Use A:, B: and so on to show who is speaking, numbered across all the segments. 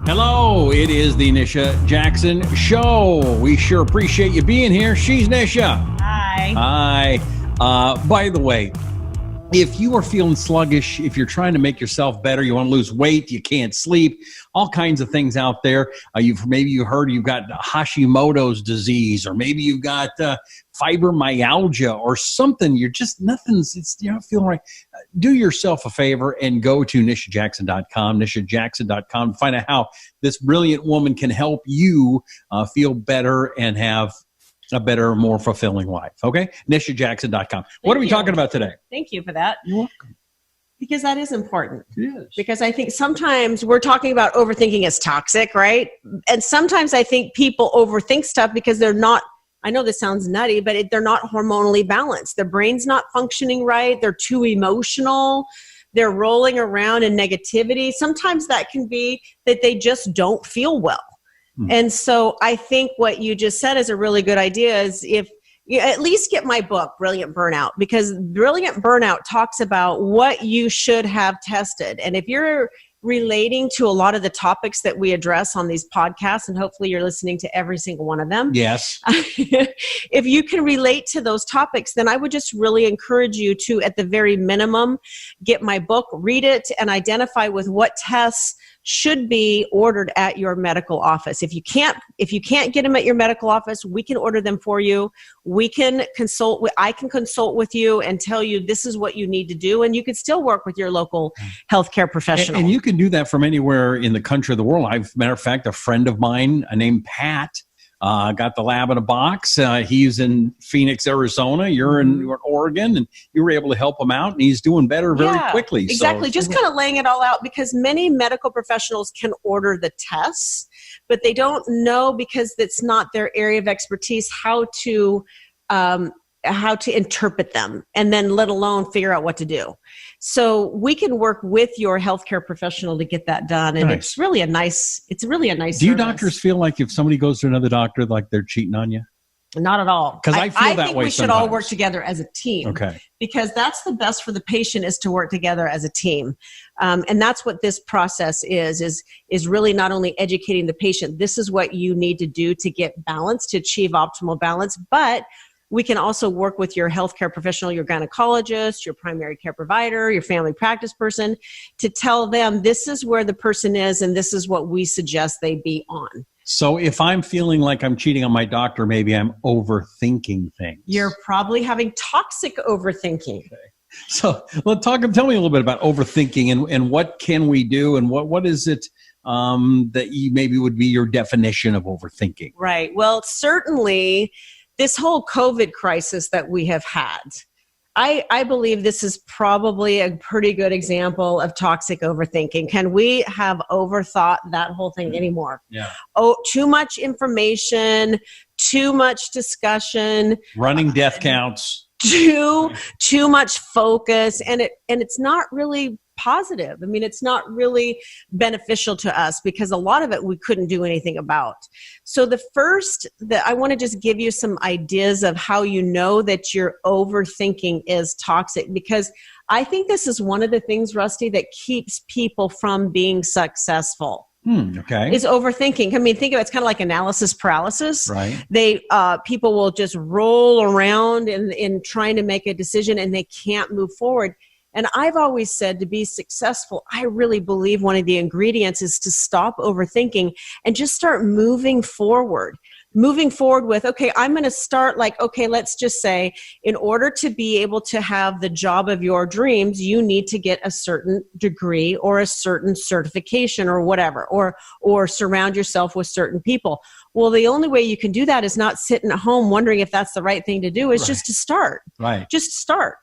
A: Hello, it is the Nisha Jackson Show. We sure appreciate you being here. She's Nisha.
B: Hi.
A: Hi. By the way, if you are feeling sluggish, if you're trying to make yourself better, you want to lose weight, you can't sleep, all kinds of things out there. Maybe you heard you've got Hashimoto's disease, or maybe you've got fibromyalgia or something. You're not feeling right. Do yourself a favor and go to nishajackson.com, nishajackson.com, to find out how this brilliant woman can help you feel better and have a better, more fulfilling life. Okay? nishajackson.com. What are we talking about today?
B: Thank you for that.
A: You're welcome.
B: Because that is important.
A: It is.
B: Because I think sometimes we're talking about overthinking as toxic, right? And sometimes I think people overthink stuff because they're not, I know this sounds nutty, but they're not hormonally balanced. Their brain's not functioning right. They're too emotional. They're rolling around in negativity. Sometimes that can be that they just don't feel well. And so I think what you just said is a really good idea, is if you at least get my book, Brilliant Burnout, because Brilliant Burnout talks about what you should have tested. And if you're relating to a lot of the topics that we address on these podcasts, and hopefully you're listening to every single one of them.
A: Yes.
B: If you can relate to those topics, then I would just really encourage you to, at the very minimum, get my book, read it, and identify with what tests should be ordered at your medical office. If you can't get them at your medical office, we can order them for you. I can consult with you and tell you this is what you need to do, and you can still work with your local healthcare professional.
A: And you can do that from anywhere in the country or the world. Matter of fact, a friend of mine named Pat got the lab in a box. He's in Phoenix, Arizona. You're in Oregon, and you were able to help him out, and he's doing better very quickly.
B: Exactly. Just kind of laying it all out, because many medical professionals can order the tests, but they don't know, because it's not their area of expertise, how to interpret them, and then let alone figure out what to do. So we can work with your healthcare professional to get that done. And it's really a nice
A: Do you doctors feel like if somebody goes to another doctor, like they're cheating on you?
B: Not at all.
A: Because I feel that way
B: think we should all work together as a team.
A: Okay.
B: Because that's the best for the patient, is to work together as a team. And that's what this process is really not only educating the patient, this is what you need to do to get balance, to achieve optimal balance, but we can also work with your healthcare professional, your gynecologist, your primary care provider, your family practice person, to tell them this is where the person is and this is what we suggest they be on.
A: So if I'm feeling like I'm cheating on my doctor, maybe I'm overthinking things.
B: You're probably having toxic overthinking.
A: Okay. So tell me a little bit about overthinking and what can we do, and what is it that you maybe would be your definition of overthinking?
B: Right. Well, certainly this whole COVID crisis that we have had, I believe this is probably a pretty good example of toxic overthinking. Can we have overthought that whole thing anymore?
A: Yeah.
B: Oh, too much information, too much discussion,
A: running death counts,
B: too much focus, and it's not really positive. I mean, it's not really beneficial to us, because a lot of it we couldn't do anything about. So I want to just give you some ideas of how you know that your overthinking is toxic, because I think this is one of the things, Rusty, that keeps people from being successful.
A: Okay.
B: Is overthinking. I mean, think of it, it's kind of like analysis paralysis.
A: Right.
B: People will just roll around in trying to make a decision, and they can't move forward. And I've always said, to be successful, I really believe one of the ingredients is to stop overthinking and just start moving forward. Moving forward with, okay, I'm going to start let's just say, in order to be able to have the job of your dreams, you need to get a certain degree or a certain certification or whatever, or surround yourself with certain people. Well, the only way you can do that is not sitting at home wondering if that's the right thing to do, is just to start.
A: Right.
B: Just start.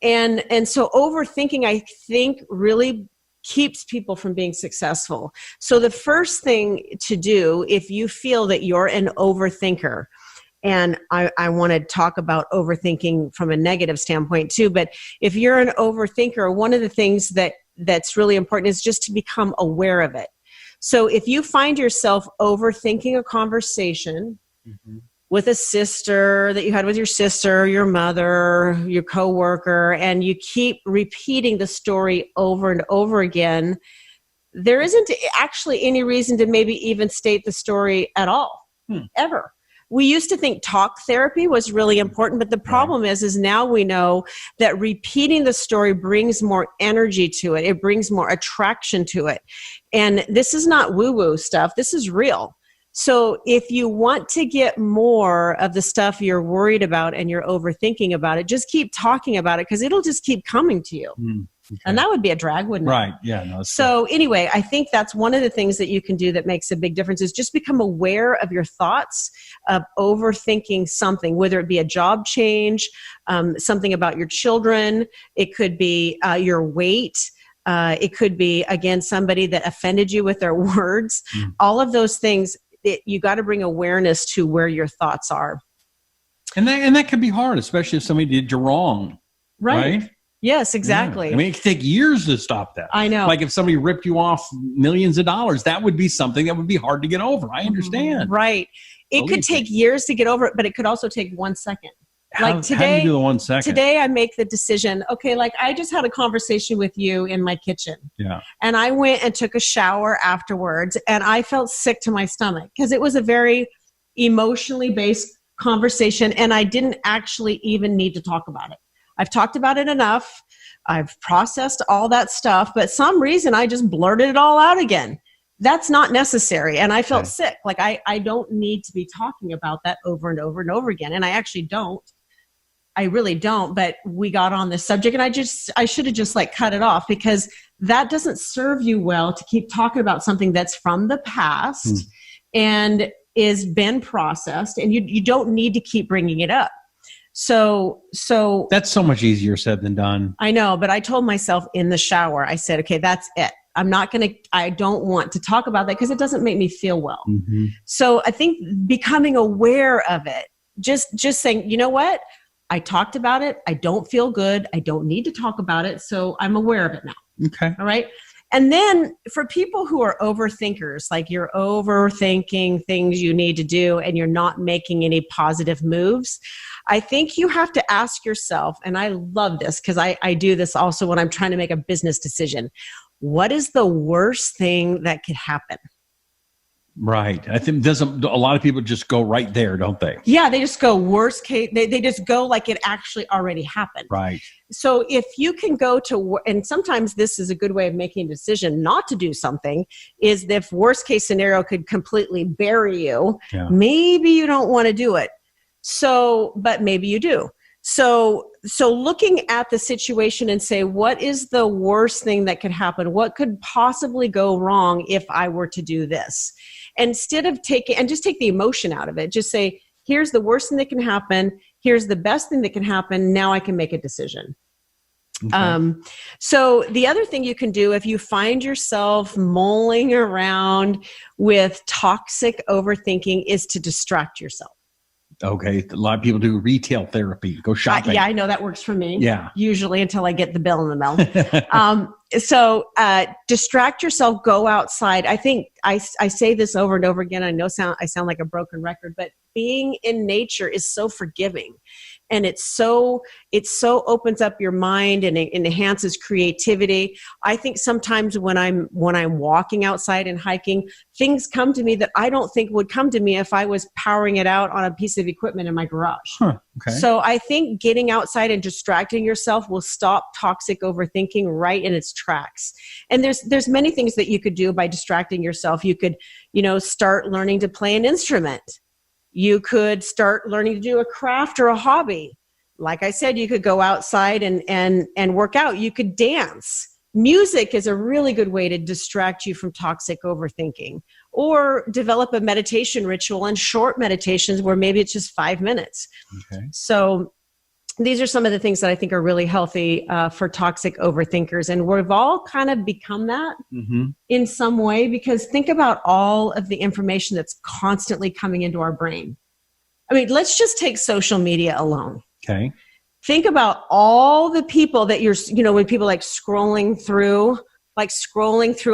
B: And so overthinking, I think, really keeps people from being successful. So the first thing to do, if you feel that you're an overthinker, and I want to talk about overthinking from a negative standpoint too, but if you're an overthinker, one of the things that's really important is just to become aware of it. So if you find yourself overthinking a conversation, with a sister that you had with your sister, your mother, your coworker, and you keep repeating the story over and over again, there isn't actually any reason to maybe even state the story at all, ever. We used to think talk therapy was really important, but the problem is now we know that repeating the story brings more energy to it. It brings more attraction to it. And this is not woo-woo stuff. This is real. So if you want to get more of the stuff you're worried about and you're overthinking about it, just keep talking about it because it'll just keep coming to you. Okay. And that would be a drag, wouldn't it?
A: Right. Yeah. No,
B: so anyway, I think that's one of the things that you can do that makes a big difference is just become aware of your thoughts of overthinking something, whether it be a job change, something about your children. It could be your weight. It could be, again, somebody that offended you with their words. All of those things, you got to bring awareness to where your thoughts are.
A: And that can be hard, especially if somebody did you wrong. Right?
B: Yes, exactly.
A: Yeah. I mean, it could take years to stop that.
B: I know.
A: Like if somebody ripped you off millions of dollars, that would be something that would be hard to get over. I understand.
B: Right. It could take years to get over it, but it could also take 1 second. Like today,
A: how do you do the 1 second?
B: Today I make the decision, okay, like I just had a conversation with you in my kitchen.
A: Yeah.
B: And I went and took a shower afterwards and I felt sick to my stomach because it was a very emotionally based conversation and I didn't actually even need to talk about it. I've talked about it enough. I've processed all that stuff, but some reason I just blurted it all out again. That's not necessary. And I felt sick. Like I don't need to be talking about that over and over and over again. And I actually don't. I really don't. But we got on this subject and I should have just like cut it off because that doesn't serve you well to keep talking about something that's from the past and is been processed and you don't need to keep bringing it up. So
A: that's so much easier said than done.
B: I know, but I told myself in the shower, I said, okay, that's it. I don't want to talk about that because it doesn't make me feel well. So I think becoming aware of it, just saying, you know what? I talked about it. I don't feel good. I don't need to talk about it. So I'm aware of it now.
A: Okay.
B: All right. And then for people who are overthinkers, like you're overthinking things you need to do and you're not making any positive moves, I think you have to ask yourself, and I love this because I do this also when I'm trying to make a business decision. What is the worst thing that could happen?
A: Right. I think a lot of people just go right there, don't they?
B: Yeah, they just go worst case. They just go like it actually already happened.
A: Right.
B: So if you can go to, and sometimes this is a good way of making a decision not to do something, is if worst case scenario could completely bury you, maybe you don't want to do it. So, but maybe you do. So looking at the situation and say, what is the worst thing that could happen? What could possibly go wrong if I were to do this? Instead of just take the emotion out of it, just say, here's the worst thing that can happen. Here's the best thing that can happen. Now I can make a decision. Okay. So the other thing you can do if you find yourself mulling around with toxic overthinking is to distract yourself.
A: Okay. A lot of people do retail therapy. Go shopping.
B: Yeah, I know that works for me.
A: Yeah.
B: Usually until I get the bill in the mail. So distract yourself, go outside. I think I say this over and over again. I know I sound like a broken record, but being in nature is so forgiving. And it so opens up your mind and it enhances creativity. I think sometimes when I'm walking outside and hiking, things come to me that I don't think would come to me if I was powering it out on a piece of equipment in my garage.
A: Okay.
B: So I think getting outside and distracting yourself will stop toxic overthinking right in its tracks. And there's many things that you could do by distracting yourself. You could, start learning to play an instrument. You could start learning to do a craft or a hobby. Like I said, you could go outside and work out. You could dance. Music is a really good way to distract you from toxic overthinking. Or develop a meditation ritual and short meditations where maybe it's just 5 minutes. Okay. So these are some of the things that I think are really healthy for toxic overthinkers. And we've all kind of become that in some way, because think about all of the information that's constantly coming into our brain. I mean, let's just take social media alone.
A: Okay.
B: Think about all the people that when people like scrolling through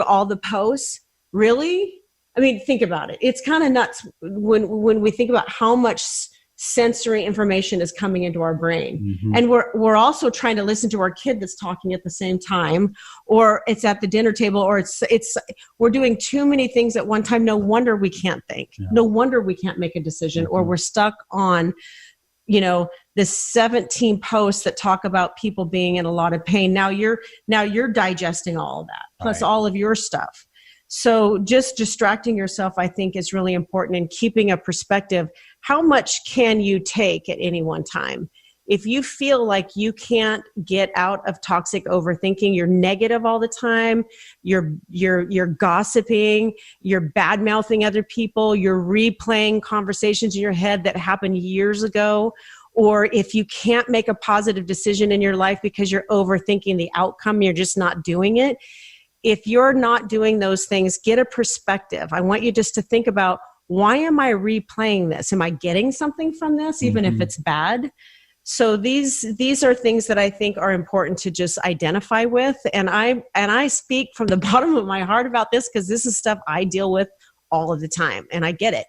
B: all the posts. Really? I mean, think about it. It's kind of nuts when we think about how much sensory information is coming into our brain.
A: Mm-hmm.
B: And we're also trying to listen to our kid that's talking at the same time, or it's at the dinner table, or we're doing too many things at one time. No wonder we can't think.
A: Yeah.
B: No wonder we can't make a decision, or we're stuck on, the 17 posts that talk about people being in a lot of pain. Now you're digesting all of that, plus all of your stuff. So just distracting yourself, I think, is really important, and keeping a perspective. How much can you take at any one time? If you feel like you can't get out of toxic overthinking, you're negative all the time, you're gossiping, you're bad-mouthing other people, you're replaying conversations in your head that happened years ago, or if you can't make a positive decision in your life because you're overthinking the outcome, you're just not doing it. If you're not doing those things, get a perspective. I want you just to think about, why am I replaying this? Am I getting something from this, even if it's bad? So these are things that I think are important to just identify with. And I speak from the bottom of my heart about this, because this is stuff I deal with all of the time, and I get it.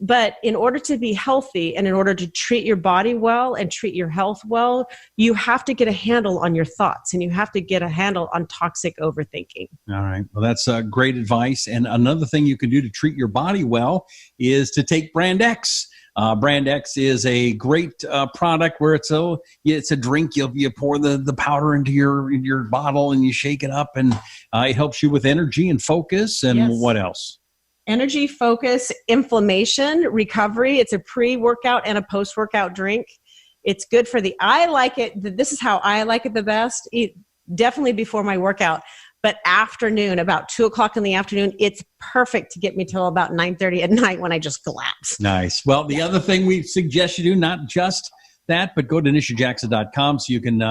B: But in order to be healthy, and in order to treat your body well and treat your health well, you have to get a handle on your thoughts, and you have to get a handle on toxic overthinking.
A: All right. Well, that's great advice. And another thing you can do to treat your body well is to take Brand X. Brand X is a great product where it's a drink. You pour the powder into your bottle, and you shake it up, and it helps you with energy and focus. And what else?
B: Energy, focus, inflammation, recovery. It's a pre-workout and a post-workout drink. It's good for I like it. This is how I like it the best. Definitely before my workout, but afternoon, about 2:00 in the afternoon, it's perfect to get me till about 9:30 at night, when I just collapse.
A: Nice. Well, the other thing we suggest you do, not just that, but go to nishajackson.com so you can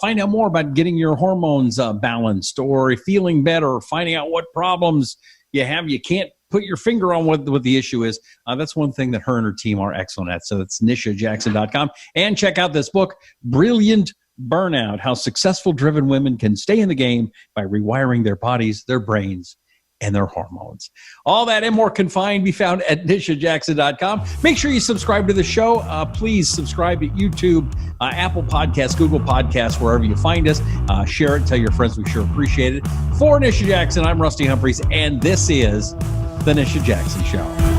A: find out more about getting your hormones balanced, or feeling better, or finding out what problems you have. You can't put your finger on what the issue is. That's one thing that her and her team are excellent at. So that's nishajackson.com. And check out this book, Brilliant Burnout: How Successful Driven Women Can Stay in the Game by Rewiring Their Bodies, Their Brains, and Their Hormones. All that and more can be found at nishajackson.com. Make sure you subscribe to the show. Please subscribe to YouTube, Apple Podcasts, Google Podcasts, wherever you find us. Share it. Tell your friends. We sure appreciate it. For Nisha Jackson, I'm Rusty Humphries, and this is The Nisha Jackson Show.